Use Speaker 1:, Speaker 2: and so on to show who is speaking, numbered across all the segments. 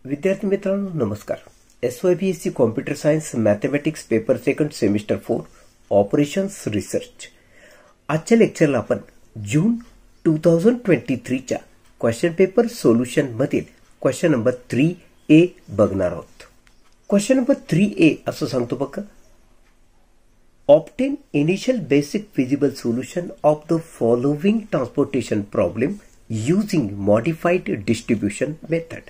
Speaker 1: विद्यार्थी मित्रांनो नमस्कार. SYBSC computer science mathematics paper second semester 4 operations research. आजच्या लेक्चरला आपण जून 2023 च्या क्वेश्चन पेपर सोल्युशन मधील क्वेश्चन नंबर 3A बघणार आहोत. क्वेश्चन नंबर 3A असं सांगतो बघा. Obtain initial basic feasible solution of the following transportation problem using modified distribution method.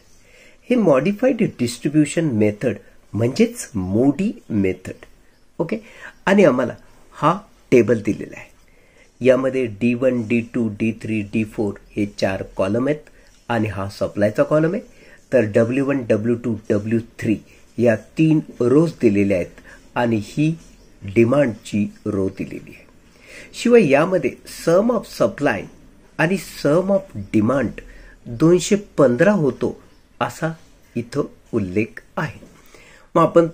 Speaker 1: हे मॉडिफाईड डिस्ट्रीब्यूशन मेथड म्हणजेच मोडी मेथड. ओके. आणि आम्हाला हा टेबल दिलेला आहे. यामध्ये D1, D2, D3, D4 हे 4 कॉलम आहेत आणि हा सप्लायचा कॉलम आहे. तर W1, W2, W3 या 3 रोज दिलेल्या आहेत आणि ही डिमांडची रो दिलेली आहे. शिवाय यामध्ये सम ऑफ सप्लाय आणि सम ऑफ डिमांड 215 होतो असा इथं उल्लेख आहे. मग आपण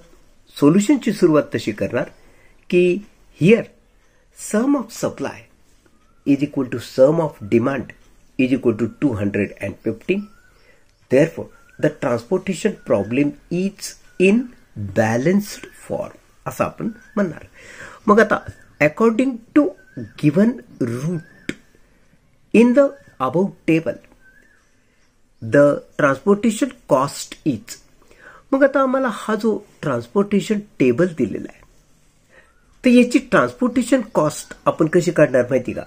Speaker 1: सोल्युशनची सुरुवात तशी करणार की here sum of supply is equal to sum of demand is equal to 215. Therefore the transportation problem is in balanced form असं आपण म्हणणार. मग आता according to given route in the above table the transportation cost is. मग आता आम्हाला हा जो ट्रान्सपोर्टेशन टेबल दिलेला आहे तर याची ट्रान्सपोर्टेशन कॉस्ट आपण कशी काढणार माहिती का.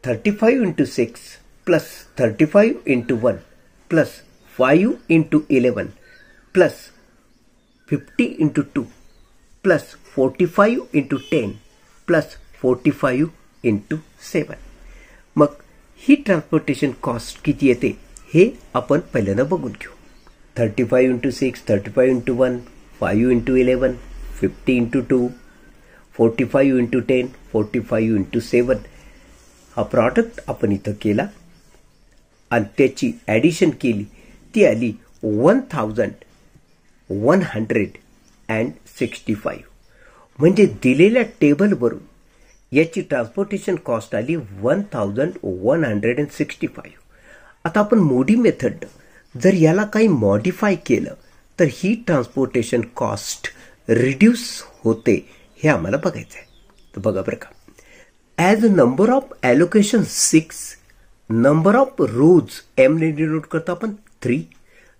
Speaker 1: 35 into 6 plus 35 into 1 plus 5 into 11 plus 50 into 2 plus 45 into 10 plus 45 into 7. मग ही ट्रान्सपोर्टेशन कॉस्ट किती येते हे आपण पहिल्यांदा बघून घेऊ. 35 into 6, 35 into 1, 5 into 11, 50 into 2, 45 into 10, 45 into 7. हा प्रॉडक्ट आपण इथं केला आणि त्याची ॲडिशन केली ती आली 1165. म्हणजे दिलेल्या टेबलवरून याची ट्रान्सपोर्टेशन कॉस्ट आली 1165. आता आपण मोडी मेथड जर याला काही मॉडिफाय केलं तर ही ट्रान्सपोर्टेशन कॉस्ट रिड्यूस होते हे आम्हाला बघायचं आहे. तर बघा बरं का. As number of allocation 6, number of rows M ने डिनोट करतो आपण 3,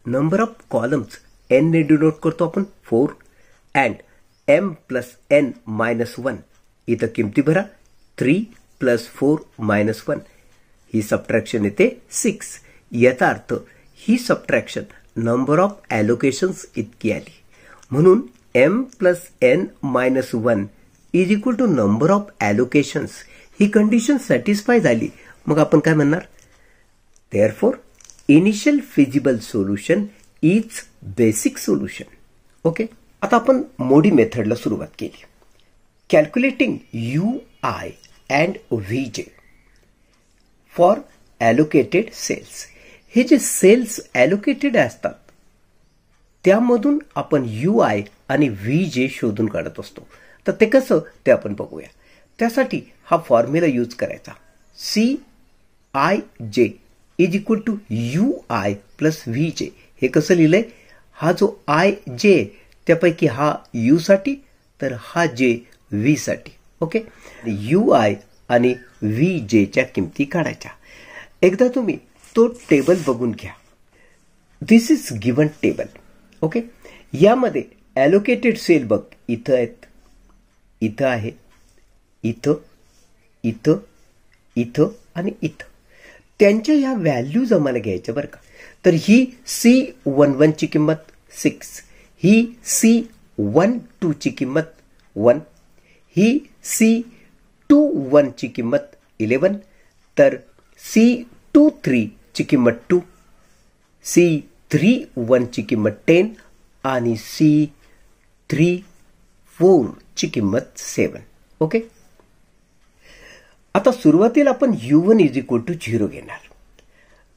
Speaker 1: नंबर ऑफ कॉलम्स एन ने डिनोट करतो आपण 4 and M plus N minus 1. इथं किमती भरा 3 प्लस 4 मायनस 1. ही सबट्रॅक्शन येते 6. याचा अर्थ ही सबट्रॅक्शन नंबर ऑफ ॲलोकेशन्स इतकी आली. म्हणून M plus N minus 1 is equal to number of allocations. ही कंडिशन सॅटिस्फाय झाली. मग आपण काय म्हणणार. Therefore initial feasible solution is basic solution. Okay. आता आपण मोडी मेथडला सुरुवात केली. Calculating UI and VJ for allocated cells. हे जे सेल्स ॲलोकेटेड असतात त्यामधून आपण UI आणि VJ शोधून काढत असतो. तर ते कसं ते आपण बघूया. त्यासाठी हा फॉर्म्युला यूज करायचा. CIJ is equal to UI plus VJ. हे कसं लिहिलंय. हा जो IJ त्यापैकी हा U साठी तर हा J V साठी. ओके. UI आणि VJ च्या किमती काढायच्या. एकदा तुम्ही तो टेबल बघून घ्या. दिस इज गिव्हन टेबल. ओके. यामध्ये ॲलोकेटेड सेल बघ इथं आहेत, इथं आहे, इथं, इथं, इथं आणि इथं. त्यांच्या ह्या व्हॅल्यूज आम्हाला घ्यायच्या बरं का. तर ही C11 ची किंमत 6, ही C12 ची किंमत 1, ही C21 ची किंमत 11, तर C23 ची किंमत 2, C31 ची किंमत 10 आणि C34 ची किंमत 7. ओके. आता सुरुवातीला आपण U1 इज इक्वल टू 0 घेणार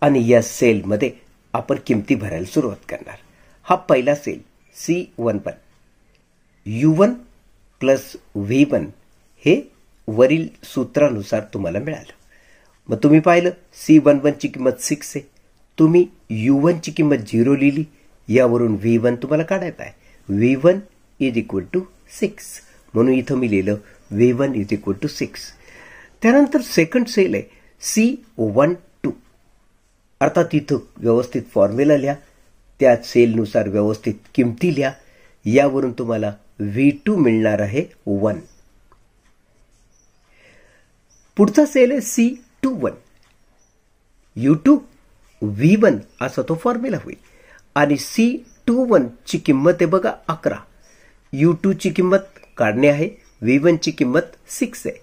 Speaker 1: आणि या सेलमध्ये आपण किमती भरायला सुरुवात करणार. हा पहिला sale C11. U1 plus V1 हे वरील सूत्रानुसार तुम्हाला मिळालं. मग तुम्ही पाहिलं C11 ची किंमत 6 आहे तुम्ही U1 ची किंमत 0 लिहिली, यावरून V1 तुम्हाला काढायचा आहे. V1 इज इक्वल टू 6, म्हणून इथं मी लिहिलं V1 इज इक्वल टू 6. त्यानंतर सेकंड सेल आहे C12, अर्थात इथं व्यवस्थित फॉर्म्युला लिहा, त्या सेलनुसार व्यवस्थित किमती लिहा, यावरून तुम्हाला V2 मिळणार आहे 1. पुढचा सेल आहे C21, U2 V1 असा तो फॉर्म्युला होईल. आणि C21 ची किंमत आहे बघा 11, U2 ची किंमत काढणे आहे, V1 ची किंमत 6 आहे.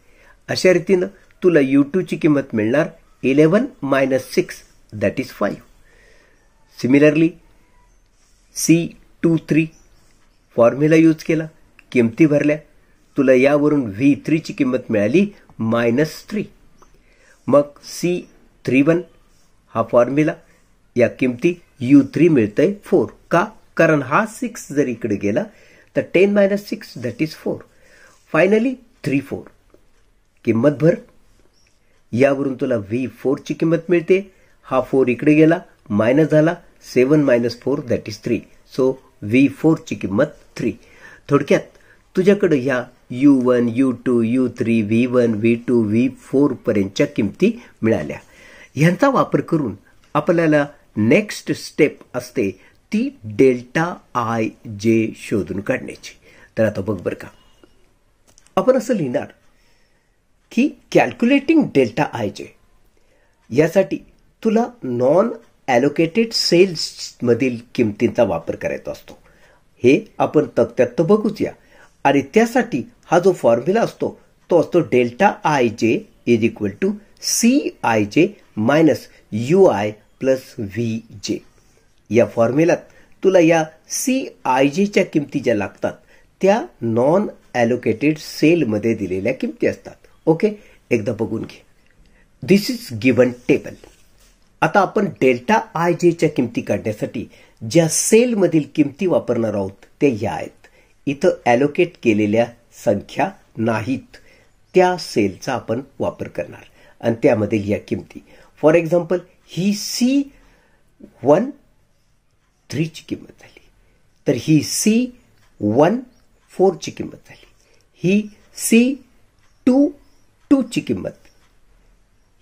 Speaker 1: अशा रीतीनं तुला U2 ची किंमत मिळणार 11 - 6 that is 5. Similarly C23 formula use केला, किमती भरल्या, तुला यावरून V3 ची किंमत मिळाली -3. मग C31 हा फॉर्म्युला, या किमती U3 मिळतंय 4. का? कारण हा 6 जर इकडे गेला तर 10 - 6 दॅट इज 4. फायनली 34 किंमत भर, यावरून तुला V4 ची किंमत मिळते. हा 4 इकडे गेला, मायनस झाला, 7 - 4 दॅट इज 3. सो V4 ची किंमत 3. थोडक्यात तुझ्याकडे ह्या U1, U2, U3, V1, V2, V4 पर्यंतच्या किमती मिळाल्या. ह्यांचा वापर करून आपल्याला नेक्स्ट स्टेप असते ती डेल्टा आय जे शोधून काढण्याची. तर आता बघ बरं का, आपण असं लिहिणार की कॅल्क्युलेटिंग डेल्टा आय जे, यासाठी तुला नॉन ॲलोकेटेड सेल्स मधील किमतींचा वापर करायचा असतो. हे आपण तक्त्यात तर बघूच या. आणि त्यासाठी हा जो फॉर्म्युला असतो तो असतो delta I J is equal to CIJ minus UI plus VJ. या फॉर्म्युलात तुला या CIJच्या किमती ज्या लागतात त्या नॉन ॲलोकेटेड सेलमध्ये दिलेल्या किमती असतात. ओके, एकदा बघून घे. दिस इज गिवन टेबल. आता आपण डेल्टा आय जेच्या किमती काढण्यासाठी ज्या सेलमधील किमती वापरणार आहोत ते या आहेत. इथं ॲलोकेट केलेल्या संख्या नाहीत, त्या सेलचा आपण वापर करणार आणि त्यामधील या किमती. फॉर एक्झाम्पल ही C13 ची किंमत झाली, तर ही C14 ची किंमत झाली, ही C22 ची किंमत,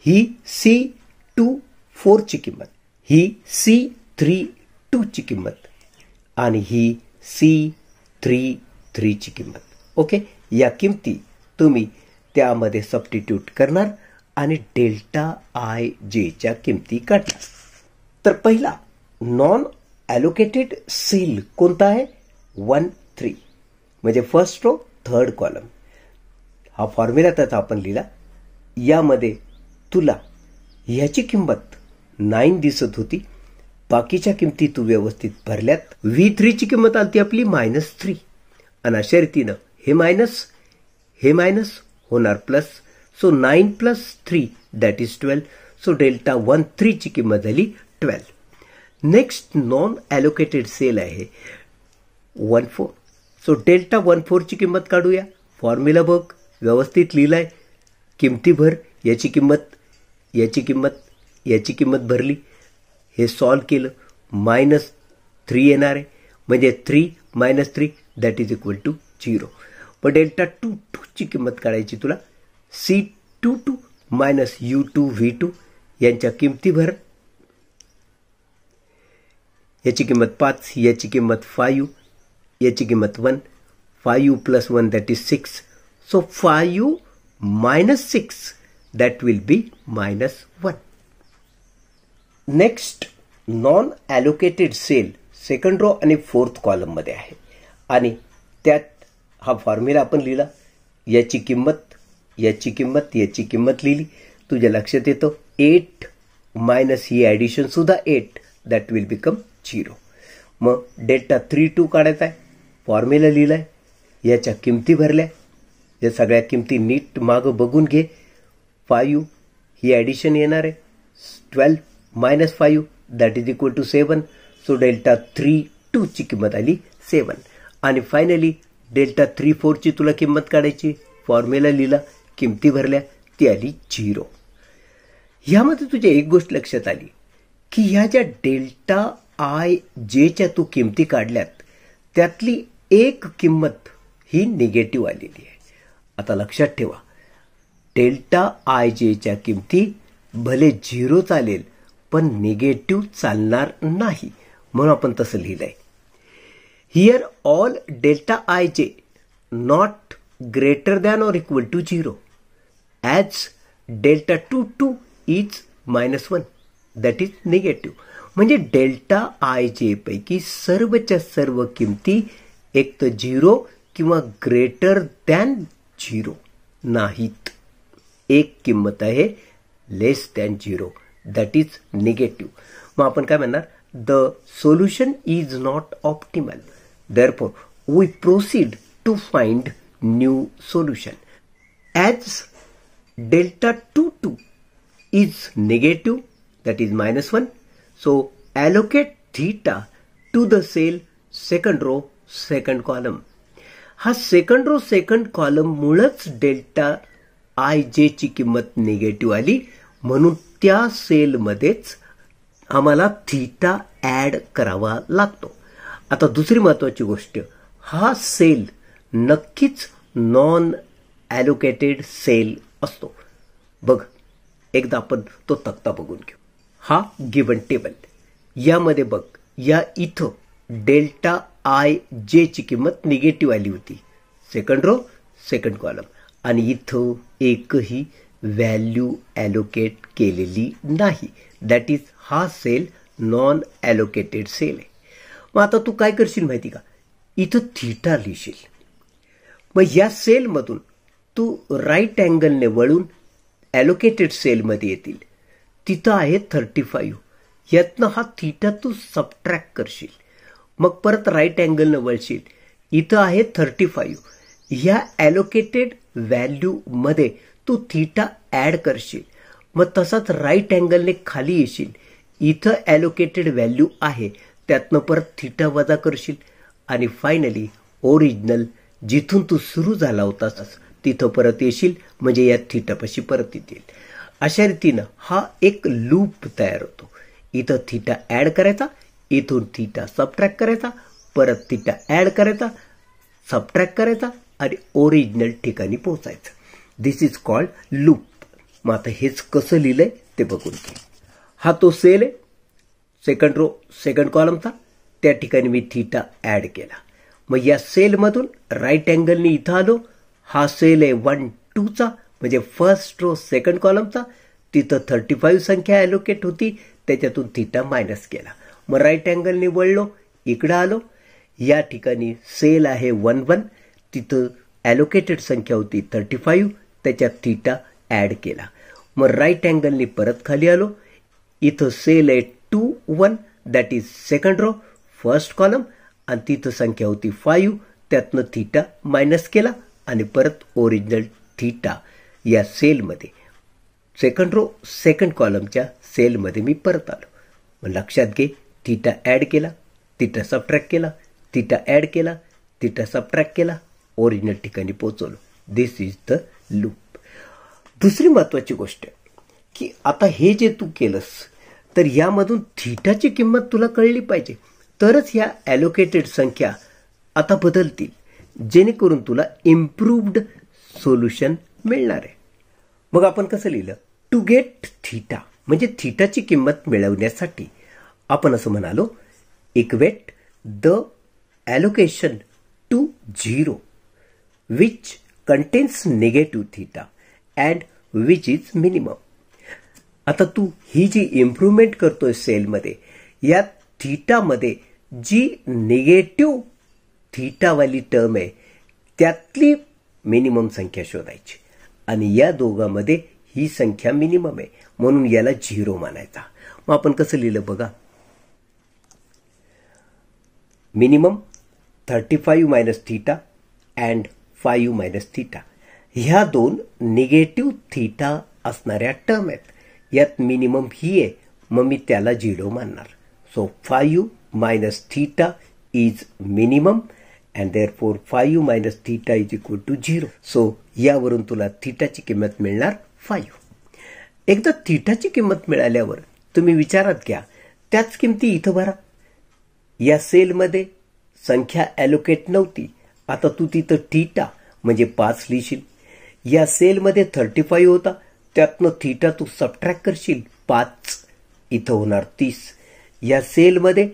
Speaker 1: ही C24 ची किंमत, ही C32 ची किंमत आणि ही C33 ची किंमत. ओके, या किमती तुम्ही त्यामध्ये सबस्टिट्यूट करणार आणि डेल्टा आय जेच्या किमती काढणार. तर पहिला नॉन ॲलोकेटेड सेल कोणता आहे? 1, 3, म्हणजे फर्स्ट रो थर्ड कॉलम. हा फॉर्म्युला त्याचा आपण लिहिला. यामध्ये तुला ह्याची किंमत 9 दिसत होती, बाकीच्या किमती तू व्यवस्थित भरल्यात. V3 ची किंमत आली आपली -3 आणि अशा रीतीनं हे मायनस होणार plus. So 9 + 3 that is 12. So delta 13 ची किंमत झाली 12. नेक्स्ट नॉन ॲलोकेटेड सेल आहे 14. सो डेल्टा 14 ची किंमत काढूया. फॉर्म्युला बघ, व्यवस्थित लिहिलाय, किमती भर, याची किंमत, याची किंमत, याची किंमत भरली, हे सॉल्व केलं, -3 येणार आहे, म्हणजे 3 - 3 दॅट इज इक्वल टू 0. पण डेल्टा 22 ची किंमत काढायची तुला. C22 मायनस U2 V2 यांच्या किमती भर. याची किंमत 5, याची किंमत 5, याची किंमत 1, 5 + 1 that is 6. So 5 - 6 that will be -1. Next non allocated cell second row आणि फोर्थ कॉलम मध्ये आहे आणि त्यात हा फॉर्म्युला आपण लिहिला. याची किंमत, याची किंमत, याची किंमत लिहिली. तुझ्या लक्षात येतं 8 मायनस ही ॲडिशन सुद्धा 8 दॅट विल बिकम 0. मग डेल्टा 32 काढायचा आहे. फॉर्म्युला लिहिलाय, याच्या किमती भरल्या. या सगळ्या किमती नीट मागं बघून घे. 5 ही ॲडिशन येणार आहे, 12 - 5 that is equal to 7. So delta 32 ची किंमत आली 7. आणि फायनली डेल्टा 34 ची तुला किंमत काढायची. फॉर्म्युला लिहिला, किमती भरल्या, ती आली 0. ह्यामध्ये तुझ्या एक गोष्ट लक्षात आली की ह्या ज्या डेल्टा आय जेच्या तू किमती काढल्यात त्यातली एक किंमत ही निगेटिव्ह आलेली आहे. आता लक्षात ठेवा, डेल्टा आय जेच्या किमती भले 0 चालेल पण निगेटिव्ह चालणार नाही, म्हणून आपण तसं लिहिलंय. Here all delta I J not greater than or equal to 0 as delta 2 is -1 that is negative. म्हणजे डेल्टा आय जे पैकी सर्वच्या सर्व किमती एक तर 0 किंवा ग्रेटर दॅन 0 नाहीत. एक किंमत आहे less than 0 that is negative. मग आपण काय म्हणणार, the solution is not optimal, therefore we proceed to find new solution. As delta 2 is negative that is -1, so allocate theta to the cell second row second column. हा second row second column मुळेच delta I जे ची किंमत negative आली, म्हणून त्या सेलमध्येच आम्हाला theta add करावा लागतो. आता दुसरी महत्वाची गोष्ट, हा सेल नक्कीच नॉन ॲलोकेटेड सेल असतो. बघ, एकदा आपण तो तक्ता बघून घेऊ. हा गिवन टेबल, यामध्ये बघ, या इथं डेल्टा आय जे ची किंमत निगेटिव्ह आली होती, सेकंड रो सेकंड कॉलम, आणि इथं एकही व्हॅल्यू ॲलोकेट केलेली नाही. दॅट इज हा सेल नॉन ॲलोकेटेड सेल आहे. मग आता तू काय करशील माहिती का, इथं थीटा लिहिशील. मग या सेलमधून तू राईट अँगलने वळून ॲलोकेटेड सेलमध्ये येतील, तिथं आहे 35, यातनं हा थीटा तू सबट्रॅक्ट करशील. मग परत राईट अँगलनं वळशील, इथं आहे 35, ह्या ॲलोकेटेड व्हॅल्यूमध्ये तू थीटा ॲड करशील. मग तसाच राईट अँगलने खाली येशील, इथं ॲलोकेटेड व्हॅल्यू आहे त्यातनं परत थीटा वजा करशील, आणि फायनली ओरिजिनल जिथून तू सुरू झाला होतास तिथं परत येशील, म्हणजे या थीटापाशी परत येतील. अशा रीतीनं हा एक लूप तयार होतो. इथं थीटा ॲड करायचा, इथून थीटा सबट्रॅक्ट करायचा, परत थीटा ॲड करायचा, सबट्रॅक्ट करायचा, आणि ओरिजिनल ठिकाणी पोहोचायचं. दिस इज कॉल्ड लूप. मग आता हेच कसं लिहिलंय ते बघून घे. हा तो सेल आहे सेकंड रो सेकंड कॉलमचा, त्या ठिकाणी मी थीटा ॲड केला. मग या सेलमधून राईट अँगलनी इथं आलो, हा सेल आहे 1 2 चा, म्हणजे फर्स्ट रो सेकंड कॉलमचा, तिथं 35 संख्या ॲलोकेट होती, त्याच्यातून थीटा मायनस केला. मग राईट अँगलने वळलो, इकडं आलो, या ठिकाणी सेल आहे 1 1, तिथं ॲलोकेटेड संख्या होती 35, त्याच्यात थीटा ॲड केला. मग राईट अँगलने परत खाली आलो, इथं सेल आहे 2 1 that is second row first column, आणि तिथं संख्या होती 5, त्यातनं थीटा मायनस केला, आणि परत ओरिजिनल थीटा या सेलमध्ये सेकंड रो सेकंड कॉलमच्या सेलमध्ये मी परत आलो. मग लक्षात घे, थीटा ॲड केला, थीटा सबट्रॅक्ट केला, थीटा ॲड केला, थीटा सबट्रॅक्ट केला, ओरिजिनल ठिकाणी पोहोचवलो. दिस इज द लूप. दुसरी महत्वाची गोष्ट की आता हे जे तू केलंस, तर यामधून थीटाची किंमत तुला कळली पाहिजे, तरच ह्या ॲलोकेटेड संख्या आता बदलतील, जेणेकरून तुला इम्प्रूव्ड सोल्युशन मिळणार आहे. मग आपण कसं लिहिलं, टू गेट थीटा, म्हणजे थीटाची किंमत मिळवण्यासाठी आपण असं म्हणालो, equate the allocation to 0 which contains negative theta and which is minimum. आता तू ही जी इम्प्रूव्हमेंट करतोय सेलमध्ये, या थीटामध्ये जी निगेटिव्ह थीटावाली टर्म आहे त्यातली मिनिमम संख्या शोधायची, आणि या दोघांमध्ये ही संख्या मिनिमम आहे, म्हणून याला 0 मानायचा. मग आपण कसं लिहिलं बघा, minimum 35 minus theta and 5 minus theta, ह्या दोन निगेटिव्ह थीटा असणाऱ्या टर्म आहेत. यात मिनिमम ही आहे, मग मी त्याला 0 मानणार. So 5 minus theta is minimum, and therefore 5 minus theta is equal to 0. So यावरून तुला थीटाची किंमत मिळणार 5. एकदा थीटाची किंमत मिळाल्यावर तुम्ही विचारात घ्या त्याच किमती इथं भरा. या सेलमध्ये संख्या ॲलोकेट नव्हती, आता तू तिथं थीटा म्हणजे 5 लिहिशील. या सेलमध्ये 35 होता, त्यातनं थीटा तू सबट्रॅक्ट करशील, 5 इथं होणार 30. या सेलमध्ये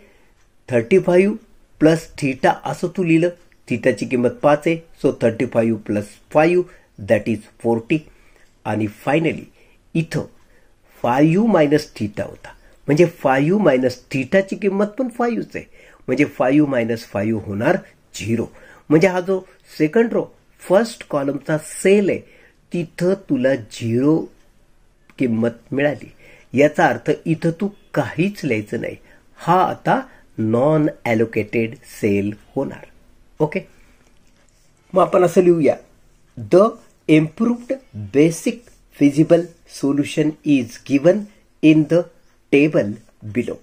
Speaker 1: 35 प्लस थीटा असं तू लिहिलं, थीटाची किंमत 5 आहे, सो 35 प्लस 5 दॅट इज 40. आणि फायनली इथं 5 मायनस थीटा होता, म्हणजे 5 मायनस थीटाची किंमत पण 5च आहे, म्हणजे 5 मायनस 5 होणार 0. म्हणजे हा जो सेकंड रो फर्स्ट कॉलमचा सेल आहे तिथं तुला 0 किंमत मिळाली. याचा अर्थ इथं तू काहीच लिहायचं नाही, हा आता नॉन ॲलोकेटेड सेल होणार. ओके, मग आपण असं लिहूया, the improved basic feasible solution is given in the table below.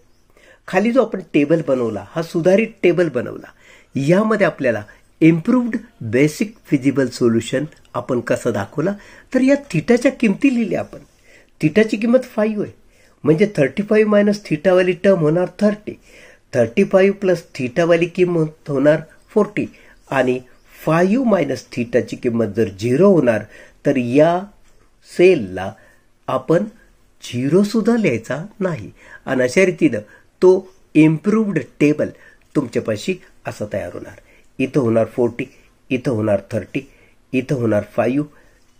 Speaker 1: खाली जो आपण टेबल बनवला, हा सुधारित टेबल बनवला, यामध्ये आपल्याला इम्प्रूव्ड बेसिक फिजिबल सोल्युशन आपण कसं दाखवला, तर या थीटाच्या किमती लिहिल्या आपण. थीटाची किंमत 5 आहे, म्हणजे 35 मायनस थीटावाली टर्म होणार 30, 35 प्लस थीटावाली किंमत होणार 40, आणि 5 मायनस थीटाची किंमत जर 0 होणार तर या सेलला आपण 0 सुद्धा लिहायचा नाही. आणि अशा रीतीनं तो इम्प्रूव्ड टेबल तुमच्यापाशी असं तयार होणार. इथं होणार 40, इथं होणार 30, इथं होणार 5,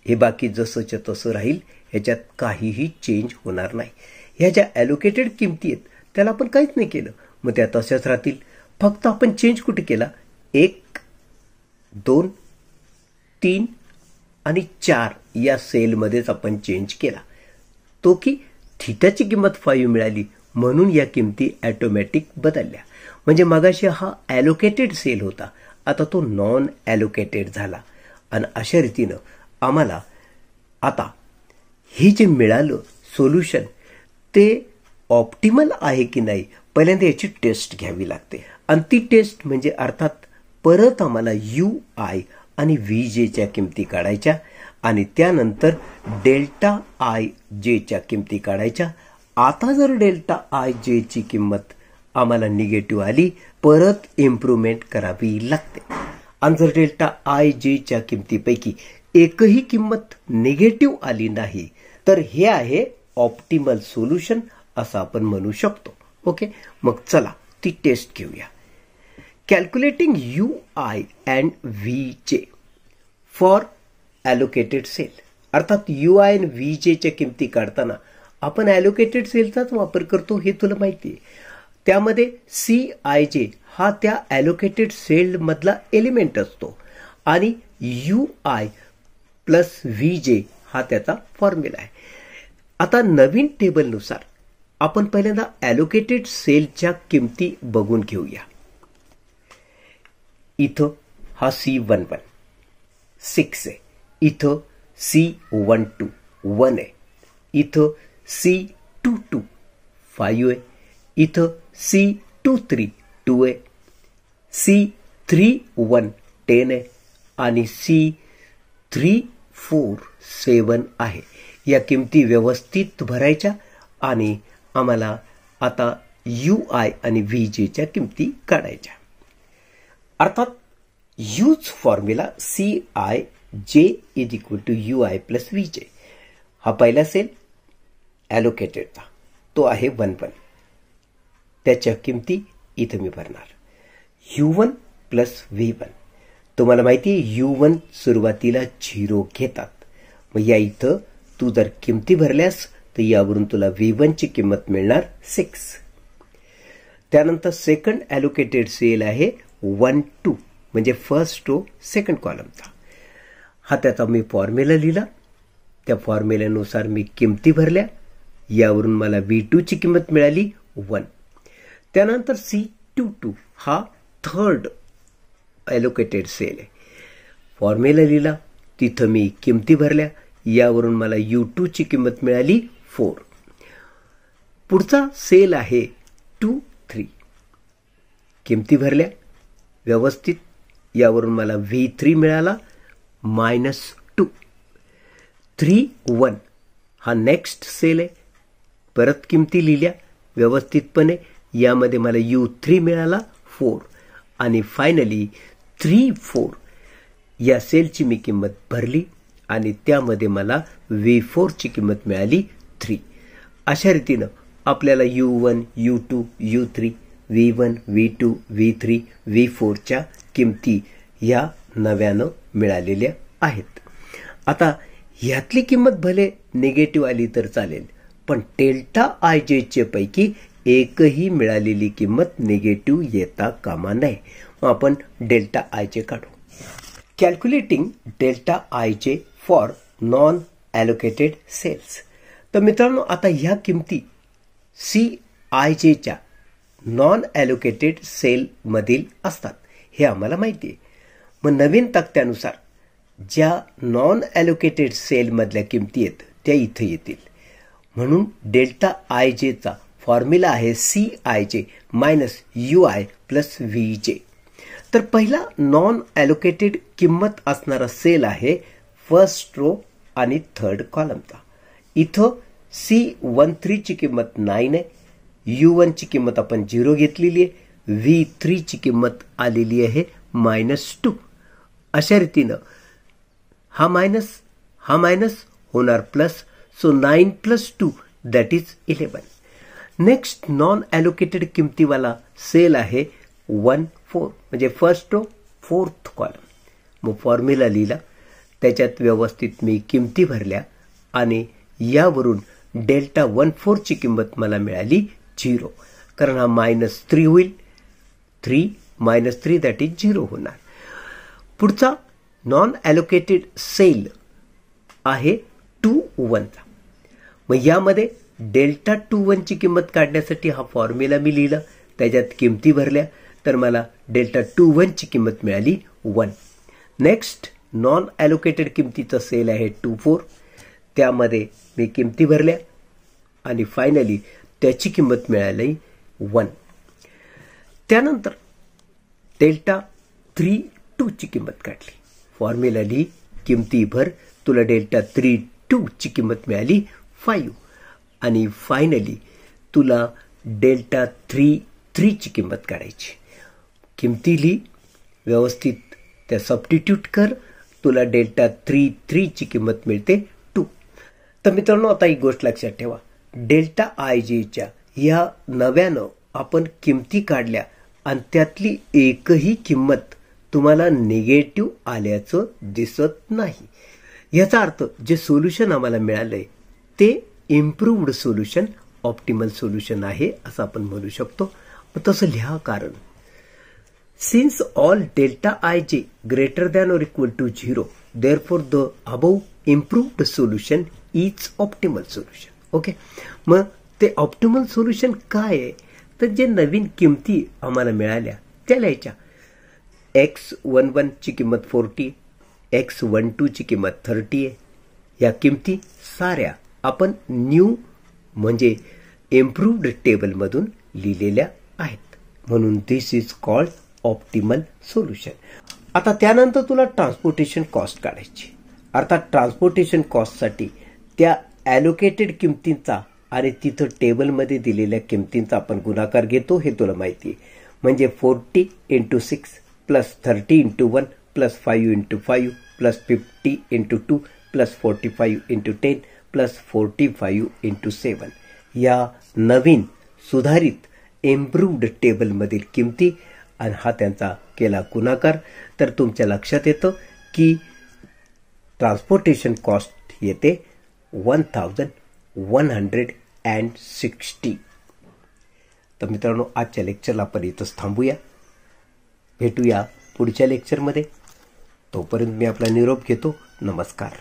Speaker 1: हे बाकी जसंच्या तसं राहील, ह्याच्यात काहीही चेंज होणार नाही. ह्या ज्या ॲलोकेटेड किमती आहेत त्याला आपण काहीच नाही केलं, मग त्या तशाच राहतील. फक्त आपण चेंज कुठे केला, 1, 2, 3 आणि 4 या सेलमध्येच आपण चेंज केला. तो की थीटाची किंमत 5 मिळाली म्हणून या किमती ॲटोमॅटिक बदलल्या. म्हणजे मगाशी हा ॲलोकेटेड सेल होता, आता तो नॉन ॲलोकेटेड झाला. आणि अशा रीतीनं आम्हाला आता हे जे मिळालं सोल्युशन ते ऑप्टिमल आहे की नाही पहिल्यांदा याची टेस्ट घ्यावी लागते. आणि ती टेस्ट म्हणजे अर्थात परत आम्हाला UI आणि VJच्या किमती काढायच्या आणि त्यानंतर डेल्टा IJच्या किमती काढायच्या. आता जर डेल्टा IJची किंमत आम्हाला निगेटिव्ह आली, परत इम्प्रूव्हमेंट करावी लागते. आणि जर डेल्टा IJच्या किमतीपैकी एकही किंमत निगेटिव्ह आली नाही तर हे आहे ऑप्टिमल सोल्युशन असं आपण म्हणू शकतो. ओके, मग चला ती टेस्ट घेऊया. Calculating UI and VJ for allocated cell. अर्थात UI आणि VJच्या किमती काढताना आपण ॲलोकेटेड सेलचाच वापर करतो, हे तुला माहिती आहे. त्यामध्ये CIJ हा त्या ॲलोकेटेड सेलमधला एलिमेंट असतो आणि UI प्लस VJ हा त्याचा फॉर्म्युला आहे. आता नवीन टेबलनुसार आपण पहिल्यांदा ॲलोकेटेड सेलच्या किमती बघून घेऊया. इथं हा C11 6 आहे, इथं C12 1 आहे, इथं C22 5 आहे, इथं C23 2 आहे, C31 10 आहे आणि C34 7 आहे. या किमती व्यवस्थित भरायच्या आणि आम्हाला आता UI आणि VJच्या किमती काढायच्या. अर्थात use formula CIJ is equal to UI plus VJ. हा पहिला सेल ॲलोकेटेडचा तो आहे 1-1. त्याच्या किमती इथं मी भरणार. U1 plus V1. तुम्हाला माहिती आहे U1 सुरुवातीला 0 घेतात. मग या इथं तू जर किमती भरल्यास तर यावरून तुला V1ची किंमत मिळणार 6. त्यानंतर सेकंड ॲलोकेटेड सेल आहे 1-2 म्हणजे फर्स्ट रो सेकंड कॉलमचा. हा त्याचा मी फॉर्म्युला लिहिला, त्या फॉर्म्युल्यानुसार मी किमती भरल्या, यावरून मला V2ची किंमत मिळाली 1. त्यानंतर C22 हा थर्ड ॲलोकेटेड सेल आहे. फॉर्म्युला लिहिला, तिथं मी किमती भरल्या, यावरून मला U2ची किंमत मिळाली 4. पुढचा सेल आहे 2-3. किमती भरल्या व्यवस्थित, यावरून मला V3 मिळाला -2. 3-1 हा नेक्स्ट सेल आहे. परत किमती लिहिल्या, व्यवस्थितपणे. यामध्ये मला U3 मिळाला 4 आणि फायनली 3, 4 या सेलची मी किंमत भरली आणि त्यामध्ये मला V4 ची किंमत मिळाली 3. अशा रीतीनं आपल्याला U1, U2, U3, V1, V2, V3, V4 च्या किमती या नव्यानं मिळालेल्या आहेत. आता ह्यातली किंमत भले निगेटिव्ह आली तर चालेल, पण डेल्टा IJ पैकी एकही मिळालेली किंमत निगेटिव्ह येता कामा नये. मग आपण डेल्टा IJ काढू. Calculating delta IJ for non allocated cells. तर मित्रांनो, आता ह्या किमती CIJच्या नॉन ॲलोकेटेड सेलमधील असतात हे आम्हाला माहिती आहे. मग नवीन तक्त्यानुसार ज्या नॉन ॲलोकेटेड सेलमधल्या किमती आहेत त्या इथे येतील. म्हणून डेल्टा IJचा फॉर्म्युला आहे CIJ minus UI plus VJ. तर पहिला नॉन ॲलोकेटेड किंमत असणारा सेल आहे फर्स्ट रो आणि थर्ड कॉलमचा. इथं C13 ची किंमत 9 आहे. U1 ची किंमत आपण 0 घेतलेली आहे. V3 ची किंमत आलेली आहे -2. अशा रीतीनं हा मायनस होणार plus. So 9 + 2 that is 11. Next non allocated किमतीवाला सेल आहे 1, 4 म्हणजे फर्स्ट रो फोर्थ कॉलम. मग फॉर्म्युला लिहिला, त्याच्यात व्यवस्थित मी किमती भरल्या आणि यावरून डेल्टा 14 ची किंमत मला मिळाली 0. कारण हा -3 होईल. 3 - 3 दॅट इज 0 होणार. पुढचा नॉन ॲलोकेटेड सेल आहे 2, 1 चा. मग यामध्ये डेल्टा 21 ची किंमत काढण्यासाठी हा फॉर्म्युला मी लिहिला, त्याच्यात किमती भरल्या, तर मला डेल्टा 21 ची किंमत मिळाली 1. नेक्स्ट नॉन ॲलोकेटेड किमतीचा सेल आहे 2, 4. त्यामध्ये मी किमती भरल्या आणि फायनली त्याची किंमत मिळाली 1. त्यानंतर डेल्टा 3, 2 ची किंमत काढली. फॉर्म्युला लिही, किमती भर, तुला डेल्टा 3, 2 ची किंमत मिळाली 5. आणि फायनली तुला डेल्टा 3, 3 ची किंमत काढायची. किमती लिही, व्यवस्थित त्या सबस्टिट्यूट कर, तुला डेल्टा 3, 3 ची किंमत मिळते 2. तर मित्रांनो, आता एक गोष्ट लक्षात ठेवा, डेल्टा IJच्या या नव्यानं आपण किमती काढल्या आणि त्यातली एकही किंमत तुम्हाला निगेटिव्ह आल्याचं दिसत नाही. याचा अर्थ जे सोल्युशन आम्हाला मिळालंय ते इम्प्रूव्ड सोल्युशन, ऑप्टिमल सोल्युशन आहे असं आपण म्हणू शकतो. मग तसं लिहा, कारण since all delta IJ greater than or equal to 0, therefore the above improved solution is optimal solution. Okay, मग ते ऑप्टिमल सोल्युशन काय आहे? तर जे नवीन किमती आम्हाला मिळाल्या त्या लिहायच्या. X11 ची किंमत 40, X12 ची किंमत 30 आहे. या किमती साऱ्या आपण न्यू म्हणजे इम्प्रूव्ड टेबलमधून लिहिलेल्या आहेत. म्हणून दिस इज कॉल्ड ऑप्टिमल सोल्युशन. आता त्यानंतर तुला ट्रान्सपोर्टेशन कॉस्ट काढायची. अर्थात ट्रान्सपोर्टेशन कॉस्टसाठी त्या ॲलोकेटेड किमतींचा आणि तिथं टेबलमध्ये दिलेल्या किमतींचा आपण गुणाकार घेतो हे तुला माहिती आहे. म्हणजे 40 × 6 plus 30 × 1 plus 5 × 5 plus 50 × 2 plus 45 × 10 plus 45 × 7 या नवीन सुधारित इम्प्रूव्ड टेबलमधील किमती आणि हा त्यांचा केला गुणाकार. तर तुमच्या लक्षात येतं की ट्रान्सपोर्टेशन कॉस्ट येते 1160. तर मित्रांनो, आजच्या लेक्चरला आपण इथंच थांबूया. भेटूया पुढच्या लेक्चरमध्ये. तोपर्यंत मी आपला निरोप घेतो. नमस्कार.